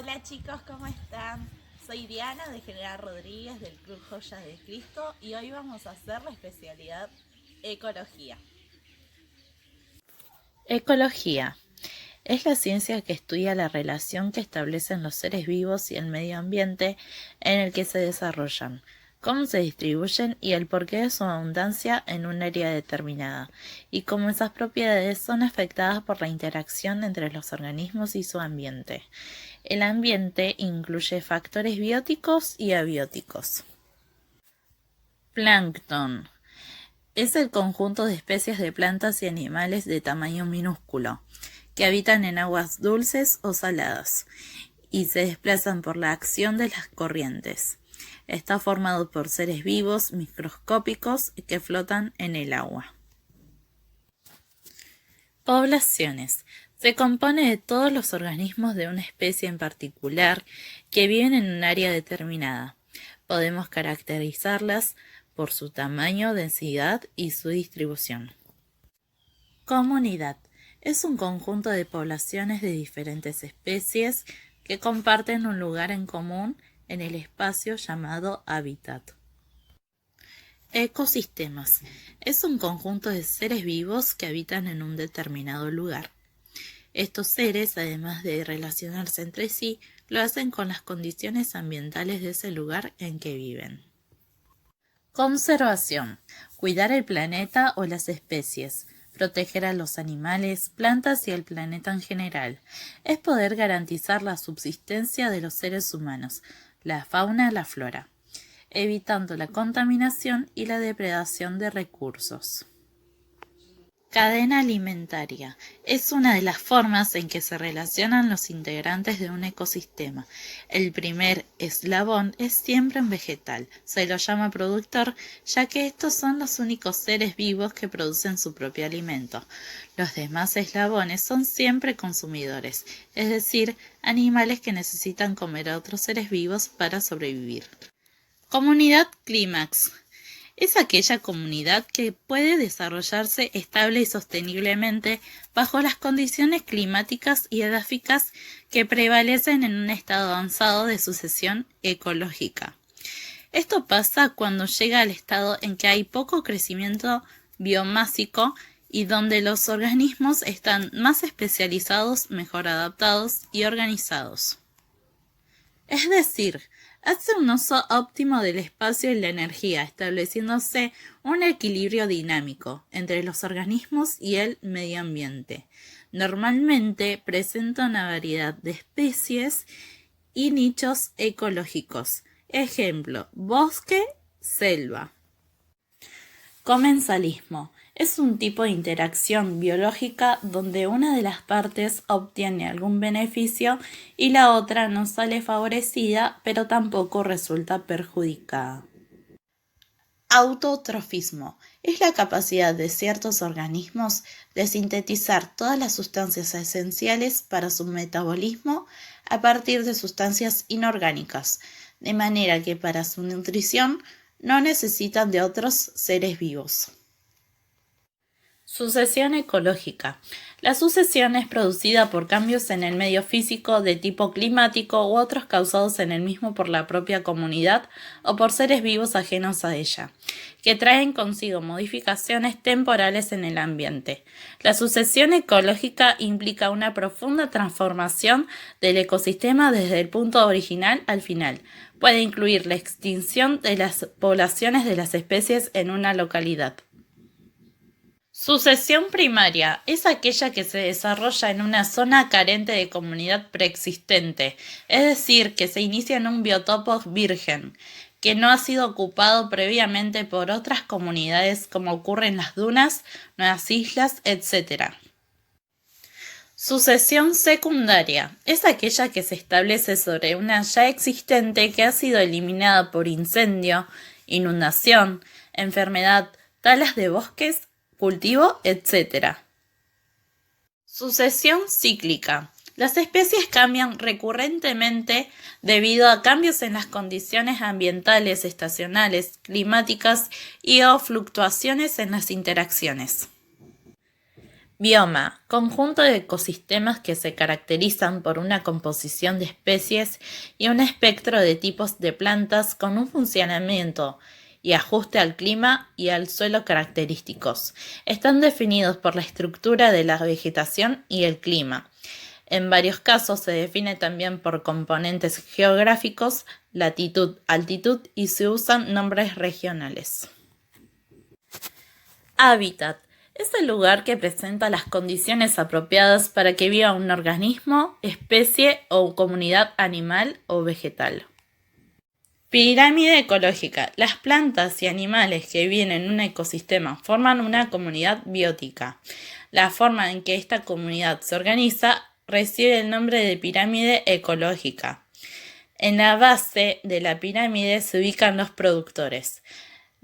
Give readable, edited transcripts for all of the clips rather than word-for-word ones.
Hola chicos, ¿cómo están? Soy Diana de General Rodríguez del Club Joyas de Cristo y hoy vamos a hacer la especialidad Ecología. Ecología es la ciencia que estudia la relación que establecen los seres vivos y el medio ambiente en el que se desarrollan, cómo se distribuyen y el porqué de su abundancia en un área determinada, y cómo esas propiedades son afectadas por la interacción entre los organismos y su ambiente. El ambiente incluye factores bióticos y abióticos. Plancton es el conjunto de especies de plantas y animales de tamaño minúsculo, que habitan en aguas dulces o saladas, y se desplazan por la acción de las corrientes. Está formado por seres vivos microscópicos que flotan en el agua. Poblaciones. Se compone de todos los organismos de una especie en particular que viven en un área determinada. Podemos caracterizarlas por su tamaño, densidad y su distribución. Comunidad. Es un conjunto de poblaciones de diferentes especies que comparten un lugar en común en el espacio llamado hábitat. Ecosistemas. Es un conjunto de seres vivos que habitan en un determinado lugar. Estos seres, además de relacionarse entre sí, lo hacen con las condiciones ambientales de ese lugar en que viven. Conservación. Cuidar el planeta o las especies. Proteger a los animales, plantas y al planeta en general. Es poder garantizar la subsistencia de los seres humanos, la fauna y la flora, evitando la contaminación y la depredación de recursos. Cadena alimentaria. Es una de las formas en que se relacionan los integrantes de un ecosistema. El primer eslabón es siempre un vegetal. Se lo llama productor, ya que estos son los únicos seres vivos que producen su propio alimento. Los demás eslabones son siempre consumidores, es decir, animales que necesitan comer a otros seres vivos para sobrevivir. Comunidad clímax. Es aquella comunidad que puede desarrollarse estable y sosteniblemente bajo las condiciones climáticas y edáficas que prevalecen en un estado avanzado de sucesión ecológica. Esto pasa cuando llega al estado en que hay poco crecimiento biomásico y donde los organismos están más especializados, mejor adaptados y organizados. Es decir, hace un uso óptimo del espacio y la energía, estableciéndose un equilibrio dinámico entre los organismos y el medio ambiente. Normalmente presenta una variedad de especies y nichos ecológicos. Ejemplo, bosque, selva. Comensalismo. Es un tipo de interacción biológica donde una de las partes obtiene algún beneficio y la otra no sale favorecida, pero tampoco resulta perjudicada. Autotrofismo. Es la capacidad de ciertos organismos de sintetizar todas las sustancias esenciales para su metabolismo a partir de sustancias inorgánicas, de manera que para su nutrición no necesitan de otros seres vivos. Sucesión ecológica. La sucesión es producida por cambios en el medio físico de tipo climático u otros causados en el mismo por la propia comunidad o por seres vivos ajenos a ella, que traen consigo modificaciones temporales en el ambiente. La sucesión ecológica implica una profunda transformación del ecosistema desde el punto original al final. Puede incluir la extinción de las poblaciones de las especies en una localidad. Sucesión primaria es aquella que se desarrolla en una zona carente de comunidad preexistente, es decir, que se inicia en un biotopo virgen, que no ha sido ocupado previamente por otras comunidades como ocurre en las dunas, nuevas islas, etc. Sucesión secundaria es aquella que se establece sobre una ya existente que ha sido eliminada por incendio, inundación, enfermedad, talas de bosques, cultivo, etc. Sucesión cíclica. Las especies cambian recurrentemente debido a cambios en las condiciones ambientales, estacionales, climáticas y o fluctuaciones en las interacciones. Bioma, conjunto de ecosistemas que se caracterizan por una composición de especies y un espectro de tipos de plantas con un funcionamiento y ajuste al clima y al suelo característicos. Están definidos por la estructura de la vegetación y el clima. En varios casos se define también por componentes geográficos, latitud, altitud y se usan nombres regionales. Hábitat. Es el lugar que presenta las condiciones apropiadas para que viva un organismo, especie o comunidad animal o vegetal. Pirámide ecológica. Las plantas y animales que viven en un ecosistema forman una comunidad biótica. La forma en que esta comunidad se organiza recibe el nombre de pirámide ecológica. En la base de la pirámide se ubican los productores.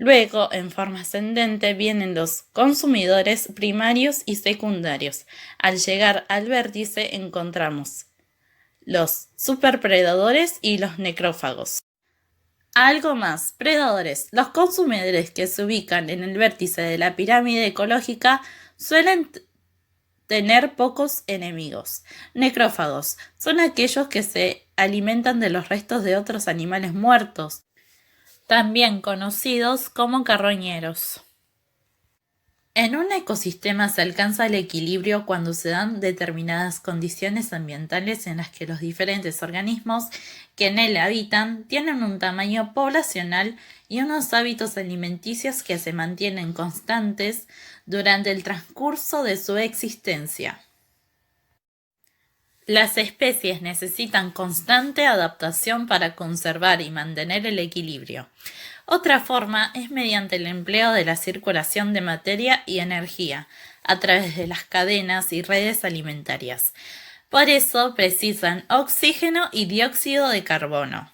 Luego, en forma ascendente, vienen los consumidores primarios y secundarios. Al llegar al vértice encontramos los superpredadores y los necrófagos. Algo más, predadores. Los consumidores que se ubican en el vértice de la pirámide ecológica suelen tener pocos enemigos. Necrófagos son aquellos que se alimentan de los restos de otros animales muertos, también conocidos como carroñeros. En un ecosistema se alcanza el equilibrio cuando se dan determinadas condiciones ambientales en las que los diferentes organismos que en él habitan tienen un tamaño poblacional y unos hábitos alimenticios que se mantienen constantes durante el transcurso de su existencia. Las especies necesitan constante adaptación para conservar y mantener el equilibrio. Otra forma es mediante el empleo de la circulación de materia y energía a través de las cadenas y redes alimentarias. Por eso precisan oxígeno y dióxido de carbono.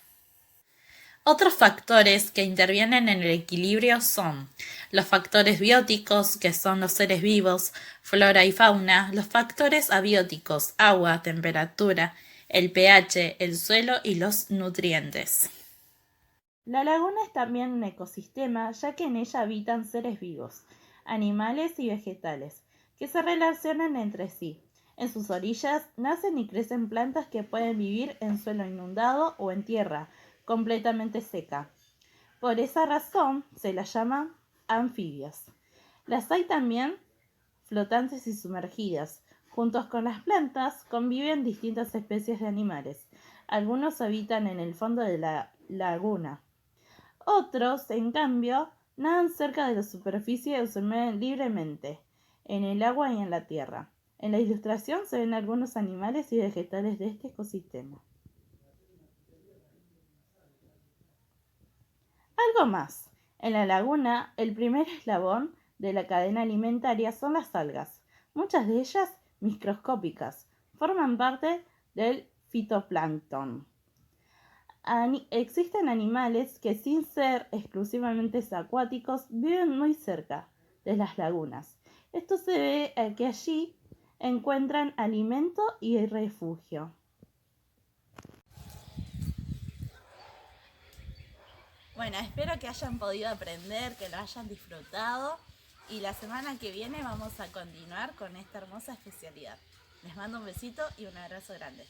Otros factores que intervienen en el equilibrio son los factores bióticos, que son los seres vivos, flora y fauna, los factores abióticos, agua, temperatura, el pH, el suelo y los nutrientes. La laguna es también un ecosistema, ya que en ella habitan seres vivos, animales y vegetales, que se relacionan entre sí. En sus orillas nacen y crecen plantas que pueden vivir en suelo inundado o en tierra completamente seca. Por esa razón se las llama anfibias. Las hay también flotantes y sumergidas. Juntos con las plantas conviven distintas especies de animales. Algunos habitan en el fondo de la laguna. Otros, en cambio, nadan cerca de la superficie o se mueven libremente en el agua y en la tierra. En la ilustración se ven algunos animales y vegetales de este ecosistema. Algo más. En la laguna, el primer eslabón de la cadena alimentaria son las algas. Muchas de ellas microscópicas. Forman parte del fitoplancton. Existen animales que, sin ser exclusivamente acuáticos, viven muy cerca de las lagunas. Esto se debe a que allí encuentran alimento y refugio. Bueno, espero que hayan podido aprender, que lo hayan disfrutado y la semana que viene vamos a continuar con esta hermosa especialidad. Les mando un besito y un abrazo grande.